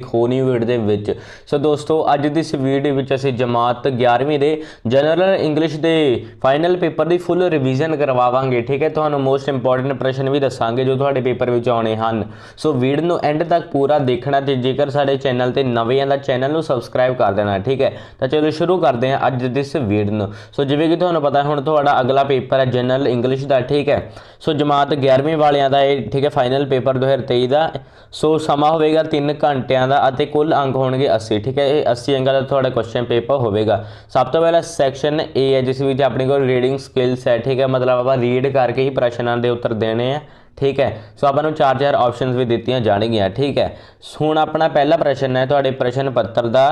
ਹੋਣੀ ਵੀਡੀਓ ਦੇ ਵਿੱਚ। ਸੋ ਦੋਸਤੋ ਅੱਜ ਦੀ ਇਸ ਵੀਡੀਓ ਵਿੱਚ ਅਸੀਂ ਜਮਾਤ 11ਵੀਂ ਦੇ ਜਨਰਲ ਇੰਗਲਿਸ਼ ਦੇ ਫਾਈਨਲ ਪੇਪਰ ਦੀ ਫੁੱਲ ਰਿਵੀਜ਼ਨ ਕਰਵਾਵਾਂਗੇ। ਠੀਕ ਹੈ, ਤੁਹਾਨੂੰ ਮੋਸਟ ਇੰਪੋਰਟੈਂਟ ਪ੍ਰਸ਼ਨ ਵੀ ਦੱਸਾਂਗੇ ਜੋ ਤੁਹਾਡੇ ਪੇਪਰ ਵਿੱਚ ਆਉਣੇ ਹਨ। ਸੋ ਵੀਡੀਓ ਨੂੰ ਐਂਡ ਤੱਕ ਪੂਰਾ ਦੇਖਣਾ ਤੇ ਜੇਕਰ ਸਾਡੇ ਚੈਨਲ ਤੇ ਨਵੇਂ ਆ ਤਾਂ ਚੈਨਲ ਨੂੰ ਸਬਸਕ੍ਰਾਈਬ ਕਰ ਦੇਣਾ। ਠੀਕ ਹੈ, ਤਾਂ ਚਲੋ ਸ਼ੁਰੂ ਕਰਦੇ ਹਾਂ ਅੱਜ ਦੀ ਇਸ ਵੀਡੀਓ ਨੂੰ। ਸੋ ਜਿਵੇਂ ਕਿ ਤੁਹਾਨੂੰ ਪਤਾ ਹੁਣ ਤੁਹਾਡਾ ਅਗਲਾ ਪੇਪਰ ਹੈ ਜਨਰਲ ਇੰਗਲਿਸ਼ ਦਾ। ਠੀਕ ਹੈ, ਸੋ ਜਮਾਤ 11ਵੀਂ ਵਾਲਿਆਂ ਦਾ ਇਹ ਠੀਕ ਹੈ ਫਾਈਨਲ ਪੇਪਰ 2023 ਦਾ। ਸੋ ਸਮਾਂ ਹੋਵੇਗਾ 3 ਘੰਟਿਆਂ ਦਾ ਅਤੇ ਕੁੱਲ ਅੰਕ ਹੋਣਗੇ 80। ਠੀਕ ਹੈ, ਇਹ 80 ਅੰਕਾਂ ਦਾ ਤੁਹਾਡਾ ਕੁਐਸਚਨ ਪੇਪਰ ਹੋਵੇਗਾ। ਸਭ ਤੋਂ ਪਹਿਲਾਂ ਸੈਕਸ਼ਨ ਏ ਹੈ ਜਿਸ ਵਿੱਚ ਆਪਣੇ ਕੋਲ ਰੀਡਿੰਗ ਸਕਿੱਲਸ ਹੈ। ਠੀਕ ਹੈ, ਮਤਲਬ ਆਪਾਂ ਰੀਡ ਕਰਕੇ ਹੀ ਪ੍ਰਸ਼ਨਾਂ ਦੇ ਉੱਤਰ ਦੇਣੇ ਆ। ठीक है, सो आपको 4 ऑप्शन भी दित्तियां जाणगियां। ठीक है, हुण अपना पहला प्रश्न है तुहाडे प्रश्न पत्र का,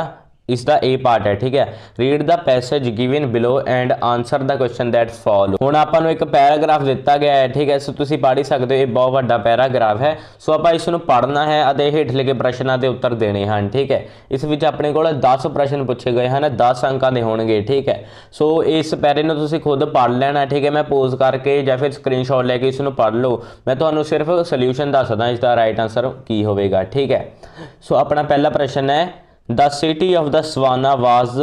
इसका ए पार्ट है। ठीक है, read the passage given below and answer the question that follow. हुण आपां नूं एक पैराग्राफ दिता गया है। ठीक है, सो तुसीं पढ़ ही सकते हो, ये बहुत वड्डा पैराग्राफ है। सो आपां इस नूं पढ़ना है अते हेठ लिखे प्रश्नां दे उत्तर देने हैं। ठीक है, इस विच अपने कोल 10 प्रश्न पूछे गए हैं, 10 अंकां दे होणगे। ठीक है, सो इस पैरे नूं तुसीं खुद पढ़ लेना। ठीक है, मैं पोज करके या फिर स्क्रीनशॉट लैके इस नूं पढ़ लो। मैं तुहानूं सिर्फ सल्यूशन दसदा इसका राइट आंसर की होवेगा। ठीक है, सो अपना पहला प्रश्न है the city of the Savannah was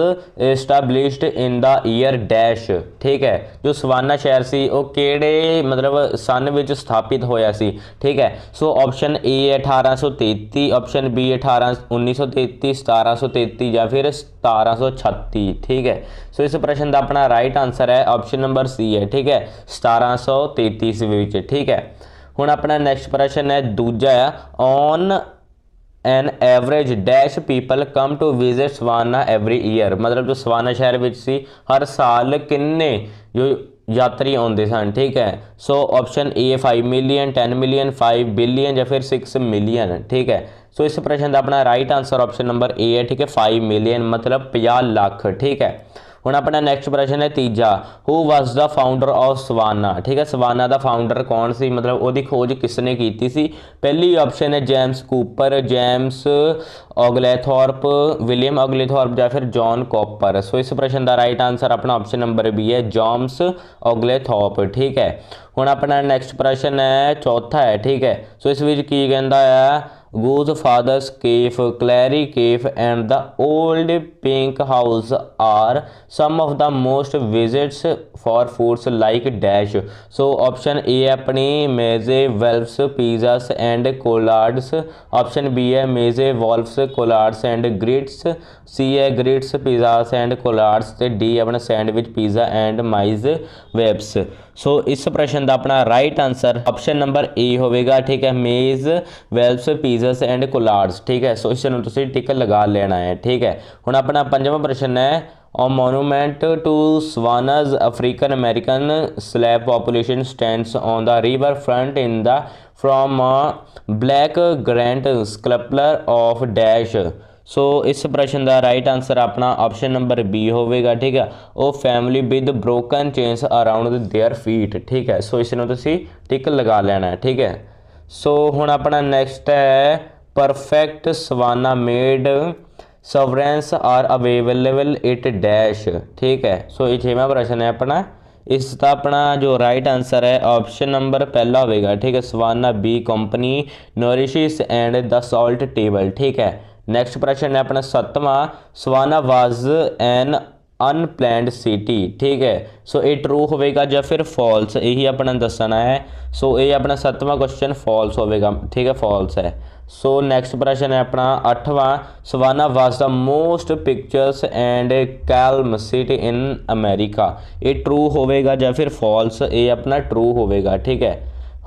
established in the year dash. ठीक है, जो सवाना शहर सी वो केड़े मतलब सन विच स्थापित होया सी। ठीक है, so option A 1833, option B 1933, 1733 या फिर 1736। ठीक है, सो इस प्रश्न का अपना राइट आंसर है ऑप्शन नंबर सी है। ठीक है, 1733 विच। ठीक है, हुण अपना नैक्सट प्रश्न है दूजा है on an average dash people come to visit Savannah every year. मतलब जो सवाना शहर विच सी हर साल किन्ने जो यात्री आते सन। ठीक है, सो ऑप्शन ए 5 मिलियन, 10 मिलियन, 5 बिलियन या फिर 6 मिलियन। ठीक है, सो इस प्रश्न का अपना राइट आंसर ऑप्शन नंबर ए है। ठीक है, 5 मिलियन मतलब 50 लाख। ठीक है, हुण अपना नैक्सट प्रश्न है तीजा who was the founder of Savannah. ठीक है, सवाना का फाउंडर कौन सी, मतलब वो खोज किसने की सी। पहली ऑप्शन है जेम्स कूपर, जेम्स ऑगलेथॉर्प, विलियम ऑगलेथॉर्प या फिर जॉन कॉपर। सो इस प्रश्न का राइट आंसर अपना ऑप्शन नंबर बी है जेम्स ऑगलेथॉर्प। ठीक है, हुण अपना नैक्सट प्रश्न है चौथा है। ठीक है, सो इस विच की कहंदा है goose fathers cafe, Clary cafe and the old pink house are some of the most visits for foods like dash. So option A है अपनी मेजे वेल्फ्स pizzas and collards, option B है मेजे वॉल्फ्स कोलार्ड्स एंड ग्रिट्स, सी है ग्रिट्स पिज़्ज़ास एंड कोलार्ड्स ते D अपना sandwich pizza and माइज वेब्स। सो इस प्रश्न का अपना right answer option number A होगा। ठीक है, मेज वेल्फ्स पिज़्ज़ास एंड कोलार्ड्स। ठीक है, सो इसनूं तुसीं टिक लगा लेना है। ठीक है, हुण अपना पंजवां प्रश्न है A monument to Savannah's African American slave population stands on the river front in the from a black granite sculpture of dash। सो इस प्रश्न का राइट आंसर अपना ऑप्शन नंबर बी होगा। ठीक है, वो family with broken chains around their feet. ठीक है, सो इसनूं तुसीं टिक लगा लेना है। ठीक है, सो हुण अपना नैक्सट है perfect Savannah made souvenirs are available it dash. ठीक है, सो ये 6वां प्रश्न है अपना, इसका अपना जो राइट आंसर है ऑप्शन नंबर पहला होगा। ठीक है, Savannah bee company nourishes and the salt table. ठीक है, नैक्सट प्रश्न है अपना 7वां Savannah was an unplanned city. ठीक है, सो ये ट्रू होगा या फिर फॉल्स, यही अपना दसना है। सो ये अपना 7वां क्वेश्चन फॉल्स होगा। ठीक है, फॉल्स है। सो नैक्सट प्रश्न है अपना 8वां Savannah was the most pictures and calm city in America. ये ट्रू होगा या फिर फॉल्स, ये अपना ट्रू होगा। ठीक है,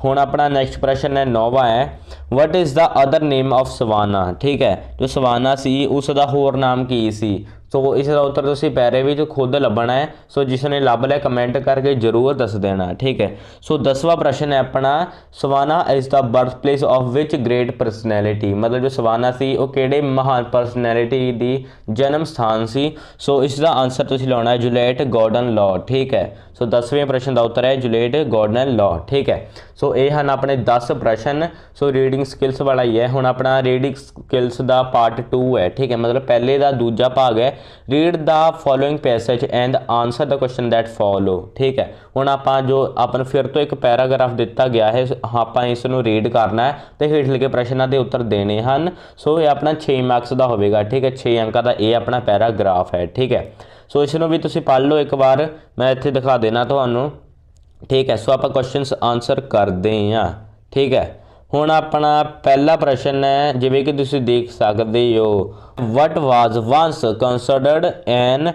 हुण अपना नैक्सट प्रश्न है 9वां है what is the other name of Savannah. ठीक है, जो सवाना सी उसका होर नाम की सी। सो इसका उत्तर तुसीं पैरे विच खुद लभना है। सो जिसने लभ लिया कमेंट करके जरूर दस देना। ठीक है, सो 10वां प्रश्न है अपना Savannah is the birth place of which great personality. मतलब जो सवाना सी वो किहड़े महान परसनैलिटी दी जन्म स्थान सी। सो इसका आंसर तुसीं लाउणा है जुलियट गॉर्डन लॉ। ठीक है, सो 10वें प्रश्न का उत्तर है जुलियट गॉर्डन लॉ। ठीक है, सो ये हैं अपने 10 प्रश्न। सो रीडिंग स्किल्स वाला ही है। हुण अपना रीडिंग स्किल्स का पार्ट 2 है। ठीक है, मतलब पहले का दूजा भाग है read the following passage and answer the question that follow. ठीक है, हुण आपां जो अपन फिर तो एक पैराग्राफ दिता गया है, आपां इस नूं रीड करना है तो हेठ लिखे प्रश्नों के उत्तर देने हैं। सो ये अपना 6 मार्क्स का होगा। ठीक है, 6 अंकों का ये अपना पैराग्राफ है। ठीक है, सो इसनों भी तुसीं पढ़ लो एक बार, मैं इत्थे दिखा देना तुहानूं। ठीक है, सो आप क्वेश्चनस आंसर करते हैं। ठीक है, हुण अपना पहला प्रश्न है, जिवें कि तुसीं देख सकते हो, what was once considered an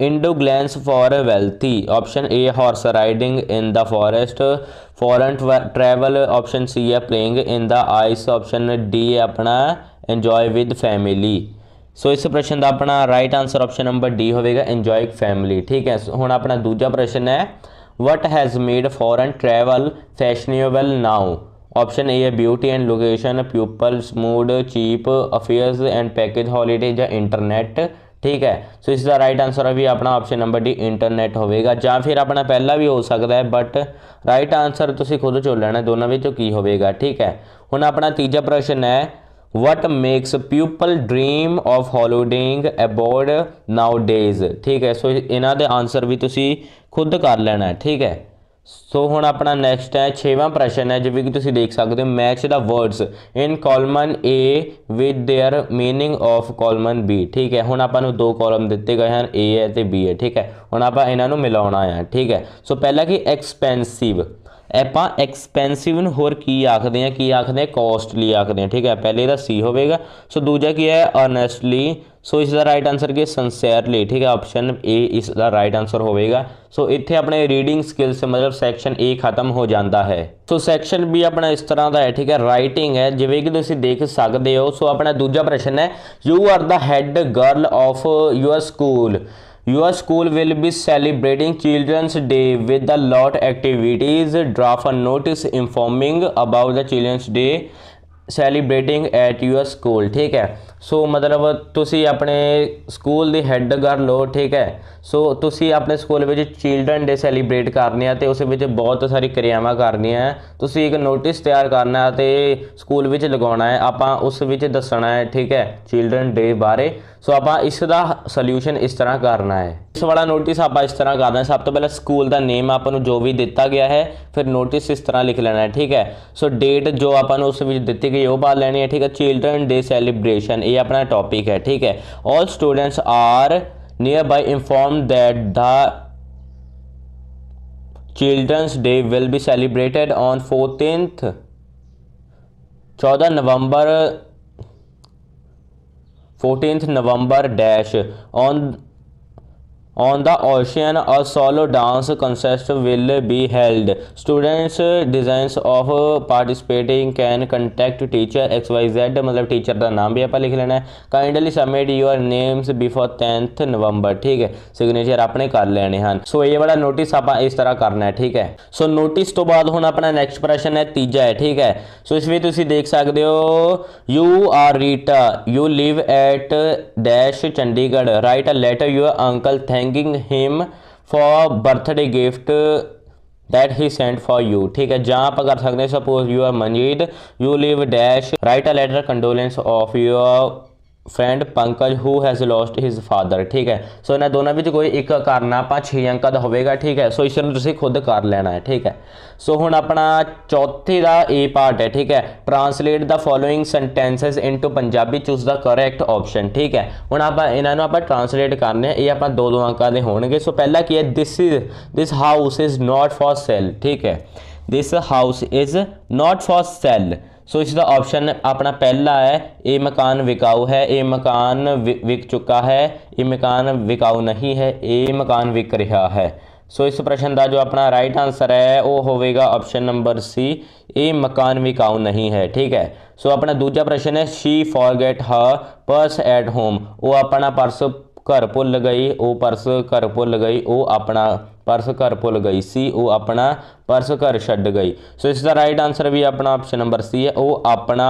indolence for wealthy. Option A horse riding in the forest, foreign travel, option C है playing in the ice, option D है अपना एंजॉय विद फैमिली। सो इस प्रश्न का अपना right answer option number D होगा, enjoy family. ठीक है, हुण अपना दूजा प्रश्न है, what has made foreign travel fashionable now. Option A है beauty and location, peoples mood, cheap affairs and package holiday या इंटरनेट। ठीक है, सो इसका राइट आंसर भी अपना ऑप्शन नंबर डी इंटरनेट होगा, या फिर अपना पहला भी हो सकता है, बट राइट आंसर तुसीं खुद चुन लेना दोनों में की होगा। ठीक है, हुण अपना तीजा प्रश्न है, what makes people dream of holidaying aboard nowadays. ठीक है, सो इन्हां दे आंसर भी तुसीं खुद कर लेना है। ठीक है, सो हुण अपना नैक्सट है 6वां प्रश्न है, जिवें कि तुसीं देख सकते हो, match the words in column A with their meaning of column B. ठीक है, हुण आपां नूं 2 कॉलम दिते गए हैं, ए है तो बी है। ठीक है, हुण आपां इन्हां नूं मिलाउणा है। ठीक है, सो पहला कि एक्सपेंसिव, ਆਪਾਂ एक्सपेंसिव ਨੂੰ ਹੋਰ ਕੀ ਆਖਦੇ हैं कॉस्टली आखते हैं। ठीक है, पहले का सी होगा। सो दूजा की है अर्नेस्टली, सो इसका राइट आंसर की संसेयरली। ठीक है, ऑप्शन ए इसका राइट आंसर होगा। सो इत्थे अपने रीडिंग स्किल्स मतलब सैक्शन ए खत्म हो जाता है। सो सैक्शन बी अपना इस तरह का है। ठीक है, राइटिंग है, जिवें कि तुसीं देख सकते हो। सो अपना दूजा प्रश्न है, you are the head girl of your school, your school will be celebrating children's day with a lot activities, draft a notice informing about the children's day celebrating at your school। ठीक है, सो मतलब तुसी अपने school the had girl हो। ठीक है, सो तुसी अपने स्कूल में चिल्ड्रन डे सैलीब्रेट करने तो उस बहुत सारी क्रियावां करनियां है। तुसी एक नोटिस तैयार करना है तो स्कूल में लगाना है, आपां उस दसना है। ठीक है, चिल्ड्रन डे बारे। सो आपां इसका सल्यूशन इस तरह करना है। इस वाला नोटिस आप इस तरह करना है, सब तो पहले स्कूल का नेम आपको जो भी दिता गया है, फिर नोटिस इस तरह लिख लेना है। ठीक है, सो डेट जो आपको उस दी गई वो पा लेनी है। ठीक है, चिल्ड्रन डे सैलीब्रेशन ये अपना टॉपिक है। ठीक है, all students are near by inform that the children's day will be celebrated on 14 November dash on the ocean a solo dance contest will be held. Students designs of participating can contact teacher xyz, मतलब teacher का नाम भी आप लिख लेना है। Kindly submit your names before 10 नवंबर। ठीक है, सिग्नेचर अपने कर लेने हैं। सो ये वाला नोटिस आप इस तरह करना है। ठीक है, सो नोटिस तो बाद हुण अपना नैक्सट प्रश्न है तीजा है। ठीक है, सो इसमें तुसीं देख सकते हो, you are Rita, you live at dash Chandigarh, write a letter your uncle thanking him for birthday gift that he sent for you। ठीक है, जहाँ आप कर सकते हैं, suppose you are Manjeet, you live dash, write a letter condolence of your friend Pankaj who has lost his father. ठीक है, सो इन्हें दोनों में कोई एक करना आप 6 अंक का होगा। ठीक है, सो इस खुद कर लेना है। ठीक है, सो हुण अपना चौथे का ए पार्ट है। ठीक है, translate the following sentences into Punjabi, choose the correct option. ठीक है, हुण आप इन्होंने आप ट्रांसलेट करने, ये आप 2-2 अंकों के होंगे। सो पहला की है, this house is not for sale. ठीक है, this house is not for sale. So इसका ऑप्शन अपना पहला है, ये मकान विकाऊ है, ये मकान विक चुका है, ये मकान विकाऊ नहीं है, ये मकान विक रहा है। सो इस प्रश्न का जो अपना राइट आंसर है वो होगा ऑप्शन नंबर सी, ये मकान विकाऊ नहीं है। ठीक है, सो अपना दूसरा प्रश्न है, she forget her purse at home, वो अपना पर्स घर भुल गई, वो पर्स घर भुल गई, वो अपना पर्स घर भुल गई सी, वो अपना पर्स घर छड्ड गई। सो इसका राइट आंसर भी अपना ऑप्शन नंबर सी है, वो अपना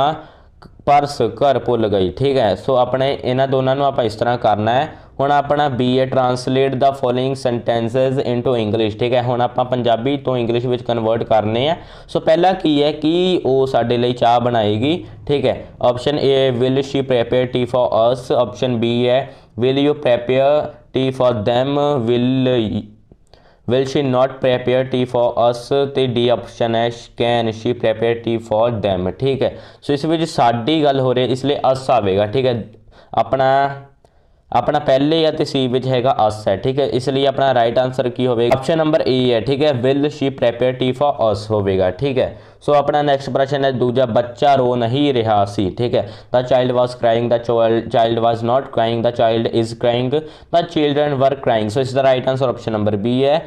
पर्स घर भुल गई। ठीक है, सो अपने इन्होंने दोनों आप इस तरह करना है। हुण अपना बी है, translate the following sentences into English. ठीक है, हुण आपां पंजाबी तो इंग्लिश में कन्वर्ट करने हैं। सो पहला की है कि वो साडे लई चाह बनाएगी। ठीक है, option A will she prepare tea for us, option B है will you prepare tea for them, will she not prepare tea for us, ਤੇ डी ऑप्शन है can she prepare tea for them। ठीक है, so इस ਵਿੱਚ ਸਾਡੀ ਗੱਲ ਹੋ ਰਹੀ ਹੈ, ਇਸ ਲਈ us ਆਵੇਗਾ। ठीक है, अपना पहले या तो सी विच हैगा अस है। ठीक है, इसलिए अपना राइट आंसर की होगा ऑप्शन नंबर ए है। ठीक है, will she prepare T for अस होगा। ठीक है, सो अपना नेक्स्ट प्रश्न है दूजा, बच्चा रो नहीं रहा सी। ठीक है, the child was crying, the child was not crying, the child is crying, the children were crying. So इसका right answer option number B है,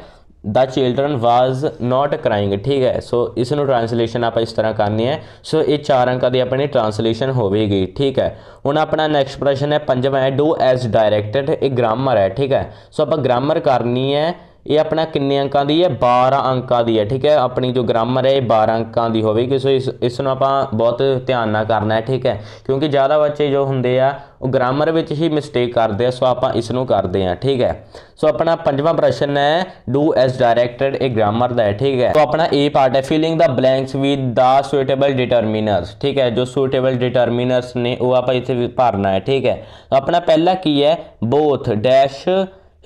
the children was not crying. ठीक है, सो इसनों ट्रांसलेशन आप इस तरह करनी है। सो ये 4 अंकों की अपनी ट्रांसलेशन होगी। ठीक है, हुण अपना नैक्सट प्रश्न है पंजवां है, डू एज डायरैक्टेड। एक ग्रामर है। ठीक है, सो आप ग्रामर करनी है, ये अपना किन्ने अंकों की है, 12 अंकों की है। ठीक है, अपनी जो ग्रामर है 12 अंकों की होगी। सो इसनों आप बहुत ध्यान ना करना है। ठीक है, क्योंकि ज़्यादा बच्चे जो होंगे आ वो ग्रामर में ही मिसटेक करते हैं। सो आप इसनों करते हैं। ठीक है, सो अपना पंजवां प्रश्न है डू एज डायरैक्टेड, एक ग्रामर का है। ठीक है, तो अपना ए पार्ट है filling the blanks with the suitable determiners. ठीक है, जो सुटेबल डिटर्मिनर्स ने वो आप इतने भरना है। ठीक है, तो अपना पहला की है बोथ डैश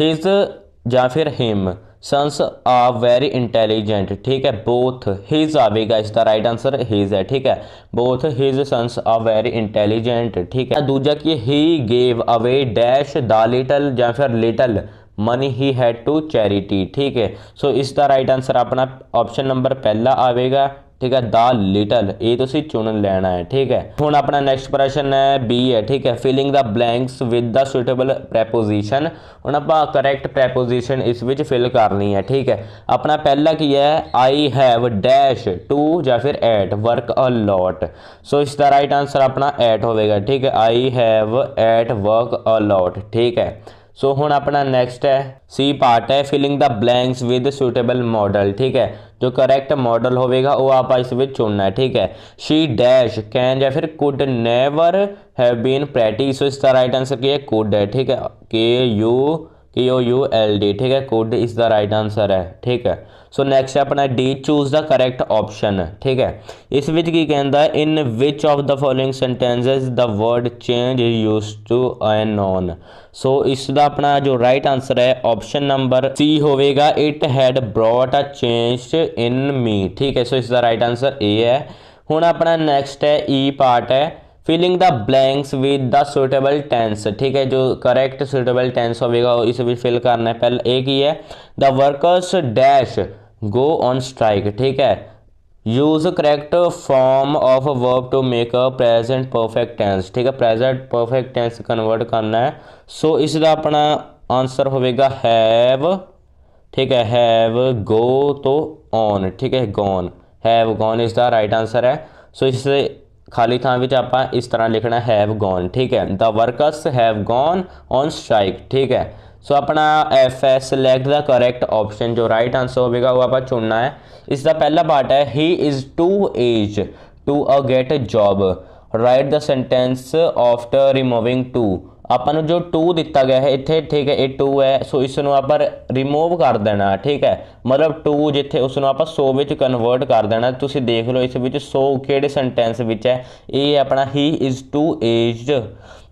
हिज या फिर him sons are very intelligent. ठीक है, बोथ हिज आवेगा, इसका राइट आंसर हिज है। ठीक है, both his sons are very intelligent. ठीक है, दूजा की he gave away dash the little या फिर little money he had to charity. ठीक है, सो इसका राइट आंसर अपना ऑप्शन नंबर पहला आवेगा। ठीक है, द लिटल ये तुसी चुन लेना है। ठीक है, हुण अपना नेक्स्ट प्रश्न है बी है। ठीक है, filling the blanks with the suitable preposition. हुण आपां करैक्ट प्रैपोजिशन इस विच फिल करनी है। ठीक है, अपना पहला की है आई हैव डैश टू या फिर at work a lot. So इसका राइट आंसर अपना एट होगा। ठीक है, I have at work a lot. ठीक है, सो हुण अपना नेक्स्ट है सी पार्ट है filling the blanks with suitable modal. ठीक है, जो करेक्ट मॉडल होगा वो आप इस विच चुनना है। ठीक है, शी डैश कैन या फिर could never have been pretty. So इसका राइट आंसर क्या है, कुड है। ठीक है, KUL-D। ठीक है, could is the right answer है। ठीक है, सो नैक्सट अपना D choose the correct option. ठीक है, इस विच की कहता in which of the following sentences the word change is use to a noun. So इसका अपना जो राइट आंसर है ऑप्शन नंबर सी होगा, it had brought a change in me. ठीक है, सो इसका राइट आंसर ए है। हुण अपना नैक्सट है ई पार्ट है filling the blanks with the suitable tense. ठीक है, जो करेक्ट सुटेबल टेंस होगा इस भी फिल करना है। पहले एक ही है the workers dash go on strike. ठीक है, use correct form of verb to make a present perfect tense. ठीक है, प्रेजेंट परफेक्ट टेंस कन्वर्ट करना है। सो इसका अपना आंसर होगा हैव। ठीक है, हैव गो तो ऑन। ठीक है, gone, have gone is the right answer है। सो इससे खाली थां विच आपां इस तरह लिखना हैव गॉन। ठीक है, the workers have gone on strike. ठीक है, सो अपना एफ है सिलेक्ट द करेक्ट ऑप्शन, जो राइट आंसर होगा वो आप चुनना है। इसका पहला पार्ट है he is too age to a get a job, write the sentence after removing too. अपन जो टू दिता गया है इतने। ठीक है, ये टू है, सो इसनों आप रिमूव कर देना। ठीक है, मतलब टू जिथे उसनों आप 100 विच कन्वर्ट कर देना। तुसी देख लो इस विच 100 किहड़े सेंटेंस विच है। ये अपना he is too as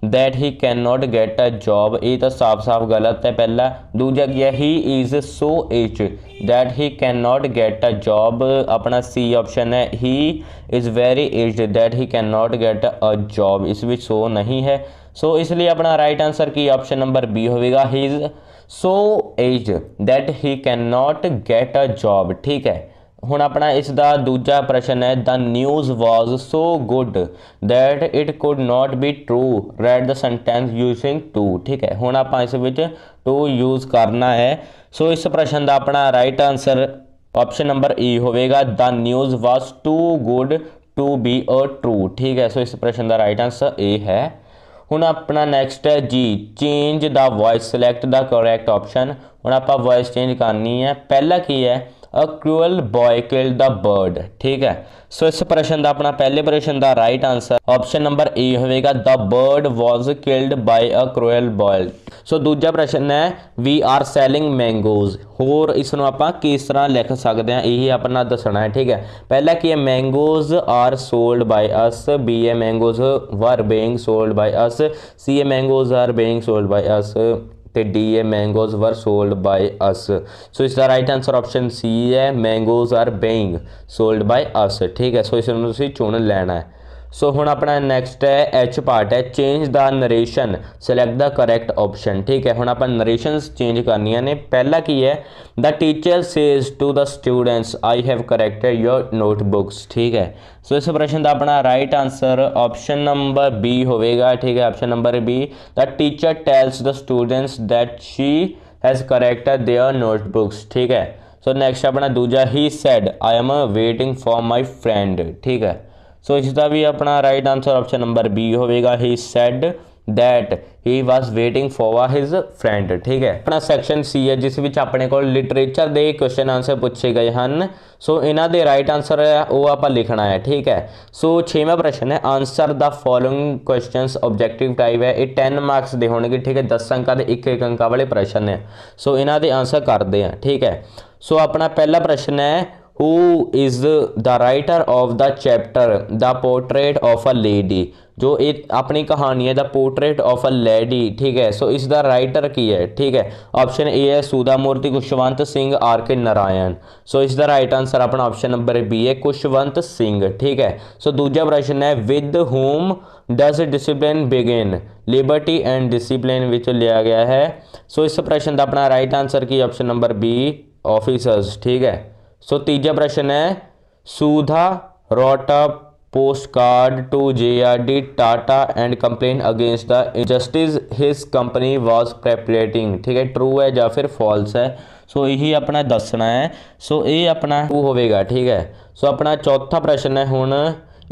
that he can not get a job, ये तो साफ साफ गलत है पहला। दूजा क्या he is so as that he can not get a job, अपना सी ऑप्शन है he is very as that he can not get a job, इस विच सो नहीं है। सो इसलिए अपना राइट आंसर की ऑप्शन नंबर बी होगा, he is so as that he can not get a job. ठीक है, हुण अपना इसका दूजा प्रश्न है the news was so good that it could not be true, right the sentence using too. ठीक है, हुण आपां इस विच टू यूज़ करना है। सो इस प्रश्न का अपना right answer option number E होगा, the news was too good to be a true. ठीक है, सो इस प्रश्न का राइट आंसर ए है। हुण अपना नैक्सट है G change the voice, select the correct option. हुण आपां वॉइस चेंज करनी है। पहला की है a cruel boy killed the bird. ठीक है, सो इस प्रश्न का अपना पहले प्रश्न का right answer option number A होगा, the bird was killed by a cruel boy. So दूजा प्रश्न है वी आर सैलिंग मैंगोज, होर इसनों आपां किस तरह लिख सकते हैं, यही अपना दसना है। ठीक है, पहला की है mangoes are sold by us, B a mangoes were being sold by us, C a mangoes are being sold by us, ਤੇ D a mangoes were sold by us. So इसका राइट आंसर ऑप्शन सी है, mangoes are being sold by us. ठीक है, सो इसमें तुसीं चुन लेना है। सो हुण अपना नैक्सट है एच पार्ट है, change the narration select the correct option. ठीक है, हुण आपां नरेशनस चेंज करनियां ने। पहला की है the teacher says to the students I have corrected your notebooks. ठीक है, सो इस प्रश्न का अपना right answer option number B होगा। ठीक है, option number B, the teacher tells the students that she has corrected their notebooks. ठीक है, सो नैक्सट अपना दूजा he said I am waiting for my friend. ठीक है, सो इसका भी अपना right answer option number B होगा, ही sad that he was waiting for his friend. ठीक है, अपना सैक्शन सी है जिस विच अपने को लिटरेचर के क्वेश्चन आंसर पूछे गए हैं। सो इन्हां दे राइट आंसर है वो आप लिखना है। ठीक है, सो 6वां प्रश्न है answer the following questions objective type है, ये 10 मार्क्स दे होंगे। ठीक है, 10 अंकों के एक अंक वाले प्रश्न है। सो इन्हां दे आंसर करते हैं। ठीक है, सो अपना पहला प्रश्न है who is the writer of the chapter the portrait of a lady, जो एक अपनी कहानी है the portrait of a lady. ठीक है, सो इसका राइटर की है। ठीक है, ऑप्शन ए है Sudha Murthy, Khushwant Singh, R K Narayan. So इसका राइट आंसर अपना ऑप्शन नंबर बी है, खुशवंत सिंह। ठीक है, सो दूजा प्रश्न है with home does discipline begin, liberty and discipline which लिया गया है। सो इस प्रश्न का अपना राइट आंसर की ऑप्शन नंबर बी ऑफिसर्स। ठीक है, सो तीजा प्रश्न है Sudha wrote a post card to JRD Tata and complain against the injustice his company was perpetrating. ठीक है, ट्रू है या फिर फॉल्स है, सो यही अपना दसना है। सो ये अपना ट्रू होगा। ठीक है, सो अपना चौथा प्रश्न है हुण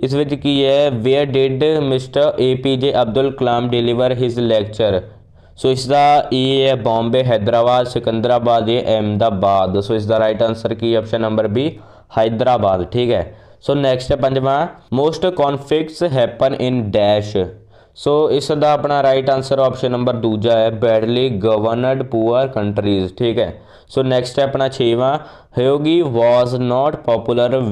इस विच की है where did mister APJ Abdul Kalam deliver his lecture. So इसका ए है बॉम्बे, हैदराबाद, सिकंदराबाद, ये अहमदाबाद। सो इसका राइट आंसर की ऑप्शन नंबर बी हैदराबाद। ठीक है, सो नैक्सट है 5वां most conflicts happen in dash. So इसका अपना राइट आंसर ऑप्शन नंबर दूजा है बैडली गवर्नड पुअर कंट्रीज। ठीक है, सो नैक्सट है अपना 6वां ह्योगी was not popular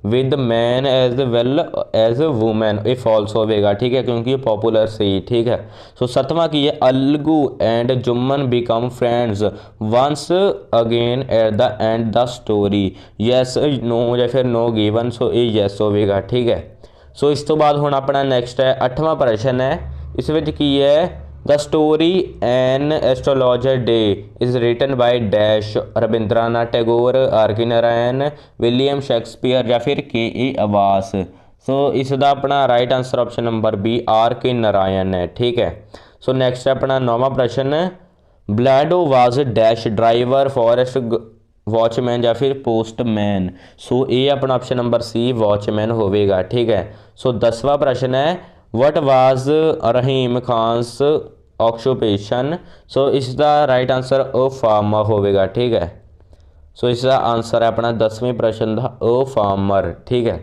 with man as well as women, ये फॉल्स होगा। ठीक है, क्योंकि ये पॉपुलर सी। ठीक है, सो 7वां की है Algu and Jumman become friends once again at the end the story, yes no या फिर नो गिवन। सो ये यस होगा। ठीक है, सो इस तो बाद हुण अपना नैक्सट है 8वां प्रश्न है इस विच की है the story an astrologer day is written by dash Rabindranath Tagore, R K Narayan, William Shakespeare या फिर KE आवास। सो इसका अपना right answer option number B R K Narayan है। ठीक है, सो नैक्सट अपना 9वां प्रश्न ब्लैडो was dash driver forest watchman या फिर पोस्टमैन। सो ये अपना ऑप्शन नंबर सी वॉचमैन होगा। ठीक है, सो 10वां प्रश्न है what was Rahim Khan's occupation. So इसका राइट आंसर अ फार्मर होगा। ठीक है, सो इसका आंसर है अपना 10वें प्रश्न का अ फार्मर। ठीक है,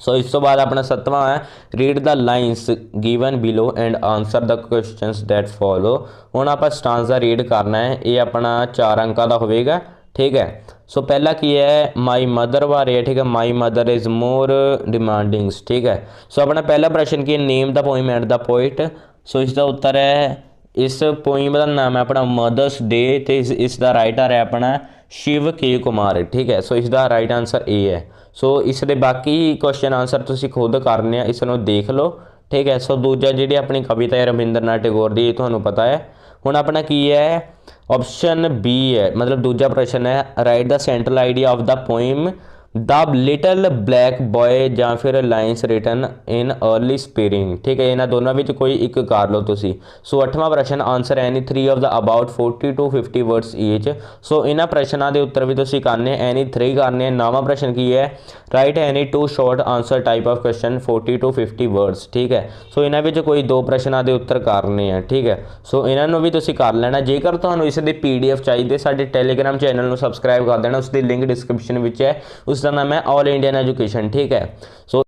सो इस तो बाद अपना 7वां है read the lines given below and answer the questions that follow. हुण आप स्टांजा रीड करना है, ये अपना 4 अंकों का होगा। ठीक है, सो पहला की है माई मदर बारे है। ठीक है, माई मदर इज़ मोर डिमांडिंग्स। ठीक है, सो अपना पहला प्रश्न की name the poem and the poet. So इसका उत्तर है इस पोइम का नाम है अपना मदर्स डे, तो इसका राइटर है अपना शिव के कुमार। ठीक है, सो इसका राइट आंसर ए है। सो इसके बाकी क्वेश्चन आंसर तुसीं खुद करने इसनों देख लो। ठीक है, सो दूजा जी अपनी कविता है रविंद्रनाथ टैगोर की, तुहानूं पता है। हुण अपना की है ऑप्शन बी है, मतलब दूजा प्रश्न है right the central idea of the poem the little black boy ਜਾਂ ਫਿਰ ਲਾਈਨਸ ਰਿਟਨ ਇਨ अर्ਲੀ ਸਪਰਿੰਗ। ਠੀਕ ਹੈ, ਇਹਨਾਂ ਦੋਨਾਂ ਵਿੱਚ ਕੋਈ ਇੱਕ ਕਰ ਲਓ ਤੁਸੀਂ। ਸੋ 8ਵਾਂ ਪ੍ਰਸ਼ਨ answer any 3 of the about 40 to 50 words each. So ਇਹਨਾਂ ਪ੍ਰਸ਼ਨਾਂ ਦੇ ਉੱਤਰ ਵੀ ਤੁਸੀਂ ਕਰਨੇ ਐਨੀ 3 ਕਰਨੇ। 9ਵਾਂ ਪ੍ਰਸ਼ਨ ਕੀ ਹੈ, right any 2 short answer type of question 40 to 50 words. ਠੀਕ ਹੈ, ਸੋ ਇਹਨਾਂ ਵਿੱਚ ਕੋਈ 2 ਪ੍ਰਸ਼ਨਾਂ ਦੇ ਉੱਤਰ ਕਰਨੇ ਆ। ਠੀਕ ਹੈ, ਸੋ ਇਹਨਾਂ ਨੂੰ ਵੀ ਤੁਸੀਂ ਕਰ ਲੈਣਾ। ਜੇਕਰ ਤੁਹਾਨੂੰ ਇਸ ਦੀ PDF ਚਾਹੀਦੇ ਸਾਡੇ ਟੈਲੀਗ੍ਰਾਮ ਚੈਨਲ ਨੂੰ ਸਬਸਕ੍ਰਾਈਬ ਕਰ ਦੇਣਾ, ਉਸ ਦੀ ਲਿੰਕ ਡਿਸਕ੍ਰਿਪਸ਼ਨ ਵਿੱਚ ਹੈ। ਉਸ ਦਾ ਨਾਮ है ऑल इंडियन एजुकेशन। ठीक है, सो